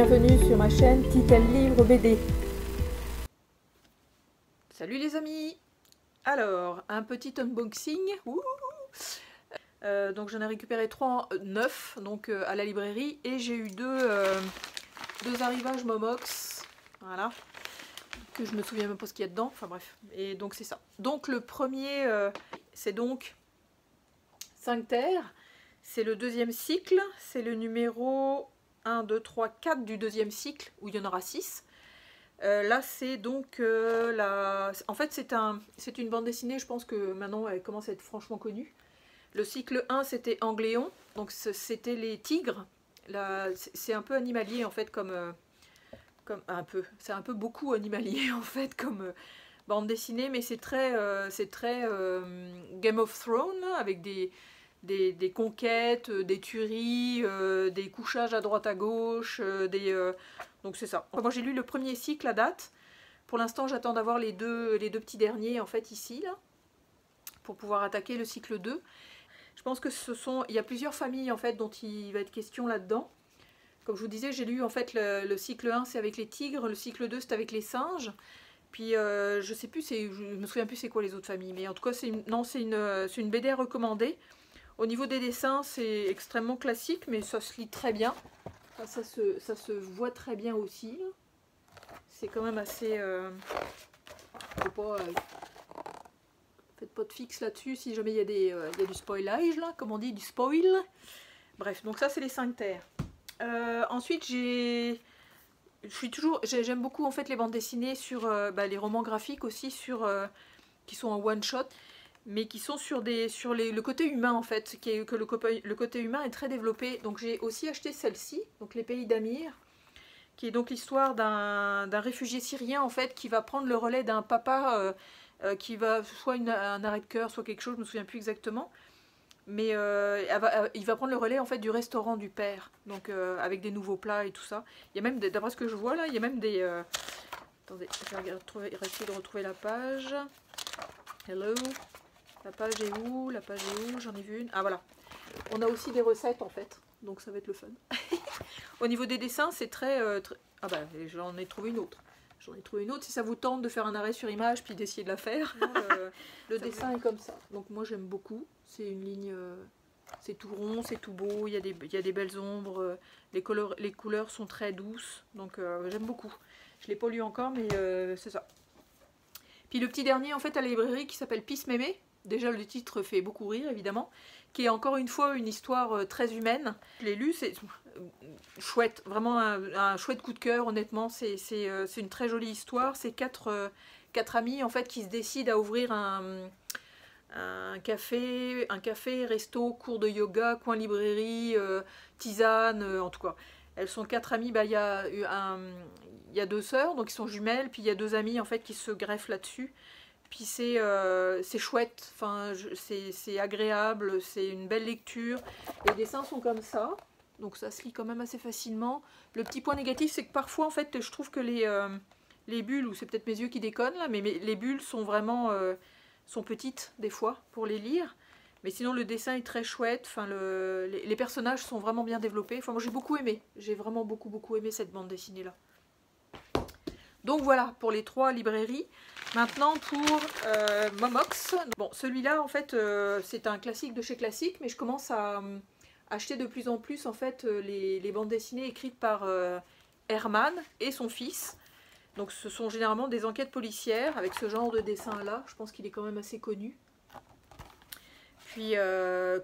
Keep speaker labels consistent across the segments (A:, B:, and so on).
A: bienvenue sur ma chaîne Titan Livre BD. Salut les amis. Alors, un petit unboxing. Donc j'en ai récupéré 3 neufs donc, à la librairie et j'ai eu deux arrivages Momox. Voilà. Que je me souviens même pas ce qu'il y a dedans. Enfin bref. Et donc c'est ça. Donc le premier, c'est donc 5 terres. C'est le deuxième cycle. C'est le numéro 1, 2, 3, 4 du deuxième cycle, où il y en aura 6. Là, c'est donc En fait, c'est une bande dessinée, je pense que maintenant, elle commence à être franchement connue. Le cycle 1, c'était Angléon, donc c'était les tigres. C'est un peu animalier, en fait, c'est un peu beaucoup animalier, en fait, comme bande dessinée, mais c'est très Game of Thrones, avec des conquêtes, des tueries, des couchages à droite à gauche, donc c'est ça. Moi j'ai lu le premier cycle à date. Pour l'instant j'attends d'avoir les deux petits derniers en fait ici, là, pour pouvoir attaquer le cycle 2. Je pense que il y a plusieurs familles en fait dont il va être question là-dedans. Comme je vous disais, j'ai lu en fait le cycle 1 c'est avec les tigres, le cycle 2 c'est avec les singes. Puis je sais plus, je me souviens plus c'est quoi les autres familles, mais en tout cas c'est une BD recommandée. Au niveau des dessins, c'est extrêmement classique, mais ça se lit très bien. Enfin, ça se voit très bien aussi. C'est quand même assez... faut pas, faites pas de fixe là-dessus si jamais il y a du spoilage, là, comme on dit, du spoil. Bref, donc ça, c'est les 5 terres. Ensuite, j'aime beaucoup en fait les bandes dessinées sur les romans graphiques aussi, qui sont en one-shot, mais qui sont sur le côté humain en fait, le côté humain est très développé. Donc j'ai aussi acheté celle-ci, donc Les Pays d'Amir, qui est donc l'histoire d'un réfugié syrien en fait qui va prendre le relais d'un papa qui va soit un arrêt de cœur, soit quelque chose, je me souviens plus exactement, mais il va prendre le relais en fait du restaurant du père, donc avec des nouveaux plats et tout ça. Il y a même, d'après ce que je vois là, il y a même des... attendez, je vais essayer de retrouver la page. Hello. La page est où? La page est où? J'en ai vu une. Ah voilà. On a aussi des recettes en fait. Donc ça va être le fun. Au niveau des dessins, c'est très... Ah bah j'en ai trouvé une autre. J'en ai trouvé une autre. Si ça vous tente de faire un arrêt sur image puis d'essayer de la faire. Le dessin est comme ça. Donc moi j'aime beaucoup. C'est une ligne... c'est tout rond, c'est tout beau. Il y a des belles ombres. Les couleurs sont très douces. Donc j'aime beaucoup. Je ne l'ai pas lu encore mais c'est ça. Puis le petit dernier en fait à la librairie qui s'appelle Peace Mémé. Déjà le titre fait beaucoup rire évidemment, qui est encore une fois une histoire très humaine. Je l'ai lu, c'est chouette, vraiment un chouette coup de cœur honnêtement, c'est une très jolie histoire. C'est quatre amis en fait qui se décident à ouvrir un café, resto, cours de yoga, coin librairie, tisane, en tout cas. Elles sont 4 amies, il y a 2 sœurs, donc ils sont jumelles, puis il y a 2 amis en fait qui se greffent là-dessus. Puis c'est chouette, enfin, c'est agréable, c'est une belle lecture. Les dessins sont comme ça, donc ça se lit quand même assez facilement. Le petit point négatif, c'est que parfois, en fait, je trouve que les bulles, ou c'est peut-être mes yeux qui déconnent là, mais les bulles sont vraiment sont petites des fois pour les lire. Mais sinon, le dessin est très chouette, enfin, les personnages sont vraiment bien développés. Enfin, moi j'ai beaucoup aimé, j'ai vraiment beaucoup aimé cette bande dessinée là. Donc voilà pour les 3 librairies. Maintenant pour Momox. Bon, celui-là en fait c'est un classique de chez Classique, mais je commence à acheter de plus en plus en fait les bandes dessinées écrites par Herman et son fils. Donc ce sont généralement des enquêtes policières avec ce genre de dessin là. Je pense qu'il est quand même assez connu. Puis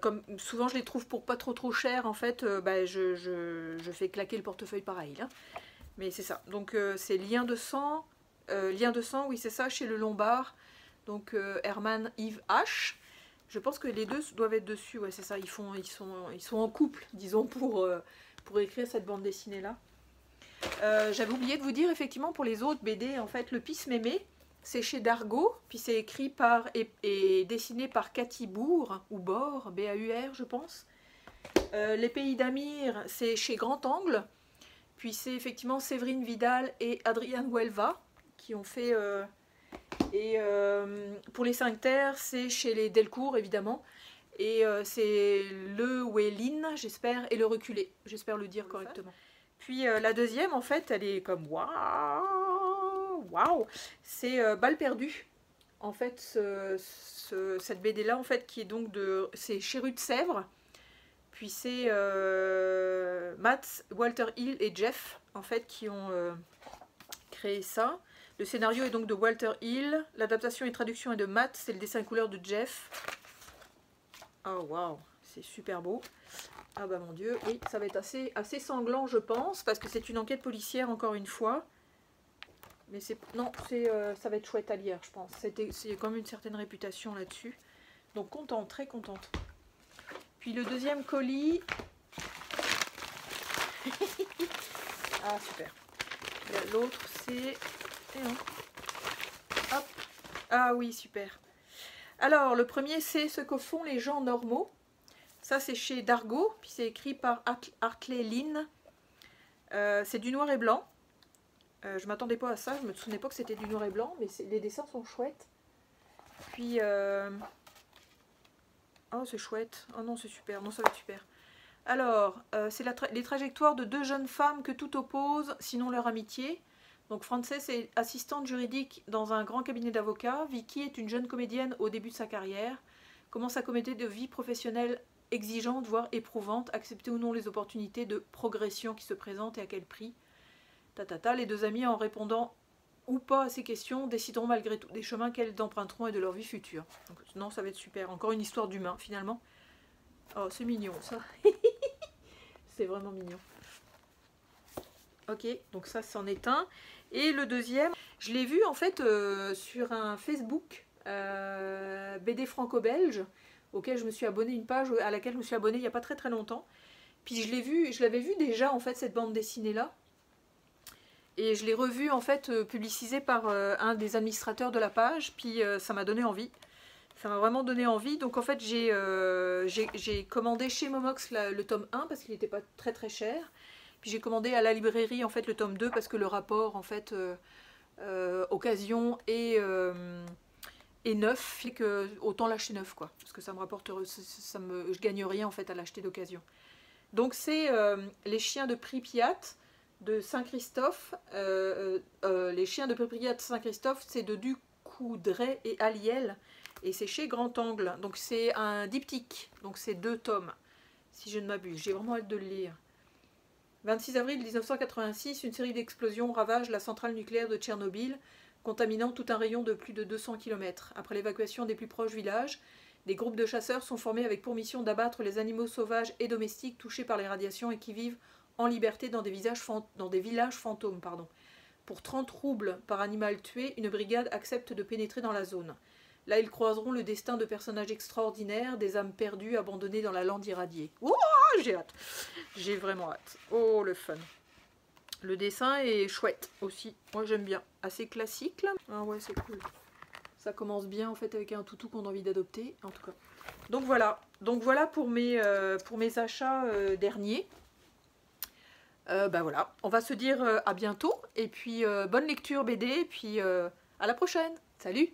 A: comme souvent je les trouve pour pas trop cher en fait, je fais claquer le portefeuille pareil là. Mais c'est ça, donc c'est Lien de sang, oui c'est ça, chez Le Lombard, donc Herman, Yves H. Je pense que les deux doivent être dessus, ouais c'est ça, ils sont en couple, disons, pour écrire cette bande dessinée là. J'avais oublié de vous dire, effectivement, pour les autres BD, en fait, le Peace Mémé, c'est chez Dargaud, puis c'est écrit par et dessiné par Cathy Bour, ou Bord, B-A-U-R je pense. Les Pays d'Amir, c'est chez Grand Angle. Puis c'est effectivement Séverine Vidal et Adrienne Huelva qui ont fait... pour les 5 terres, c'est chez les Delcourt évidemment. Et c'est Le Wélin, j'espère, et Le Reculé. J'espère le dire correctement. Puis la deuxième, en fait, elle est comme waouh, waouh, c'est Balle perdue. En fait, cette BD-là, en fait, qui est donc c'est chez Rue de Sèvres. Puis c'est Matt, Walter Hill et Jeff, en fait, qui ont créé ça. Le scénario est donc de Walter Hill. L'adaptation et traduction est de Matt. C'est le dessin couleur de Jeff. Oh, waouh, c'est super beau. Ah bah mon Dieu, oui, ça va être assez sanglant, je pense, parce que c'est une enquête policière, encore une fois. Mais non, ça va être chouette à lire, je pense. C'est quand même une certaine réputation là-dessus. Donc contente, très contente. Puis le deuxième colis. Ah super. L'autre c'est... Hop. Ah oui, super. Alors le premier c'est ce que font les gens normaux. Ça c'est chez Dargaud, puis c'est écrit par Hartley Lynn. C'est du noir et blanc. Je m'attendais pas à ça, je me souvenais pas que c'était du noir et blanc, mais les dessins sont chouettes. Puis... Oh c'est chouette, oh non c'est super, non ça va être super. Alors, c'est les trajectoires de deux jeunes femmes que tout oppose, sinon leur amitié. Donc Frances est assistante juridique dans un grand cabinet d'avocats. Vicky est une jeune comédienne au début de sa carrière. Commence à commettre de vie professionnelle exigeante, voire éprouvante, accepter ou non les opportunités de progression qui se présentent et à quel prix. Les deux amies, en répondant ou pas à ces questions, décideront malgré tout des chemins qu'elles emprunteront et de leur vie future. Donc, non, ça va être super. Encore une histoire d'humain, finalement. Oh, c'est mignon, ça. C'est vraiment mignon. Ok, donc ça, c'en est un. Et le deuxième, je l'ai vu, en fait, sur un Facebook BD franco-belge, auquel je me suis abonnée, une page à laquelle je me suis abonnée il n'y a pas très longtemps. Puis je l'avais vu déjà, en fait, cette bande dessinée-là. Et je l'ai revu en fait publicisé par un des administrateurs de la page, puis ça m'a donné envie. Ça m'a vraiment donné envie. Donc en fait j'ai commandé chez Momox le tome 1 parce qu'il n'était pas très cher. Puis j'ai commandé à la librairie en fait le tome 2 parce que le rapport en fait occasion et neuf fait que autant l'acheter neuf quoi. Parce que ça me rapporte, je gagne rien en fait à l'acheter d'occasion. Donc c'est Les chiens de Pripyat de Saint-Christophe. Les chiens de Pripyat de Saint-Christophe, c'est de Ducoudray et Aliel. Et c'est chez Grand Angle. Donc c'est un diptyque. Donc c'est 2 tomes, si je ne m'abuse. J'ai vraiment hâte de le lire. 26 avril 1986, une série d'explosions ravage la centrale nucléaire de Tchernobyl, contaminant tout un rayon de plus de 200 km. Après l'évacuation des plus proches villages, des groupes de chasseurs sont formés avec pour mission d'abattre les animaux sauvages et domestiques touchés par les radiations et qui vivent en liberté dans des villages fantômes. Pour 30 roubles par animal tué, une brigade accepte de pénétrer dans la zone. Là, ils croiseront le destin de personnages extraordinaires, des âmes perdues, abandonnées dans la lande irradiée. Oh, j'ai hâte. J'ai vraiment hâte. Oh, le fun. Le dessin est chouette aussi. Moi, j'aime bien. Assez classique, là. Ah ouais, c'est cool. Ça commence bien, en fait, avec un toutou qu'on a envie d'adopter, en tout cas. Donc voilà pour mes achats derniers. Voilà, on va se dire à bientôt, et puis bonne lecture BD, et puis à la prochaine. Salut!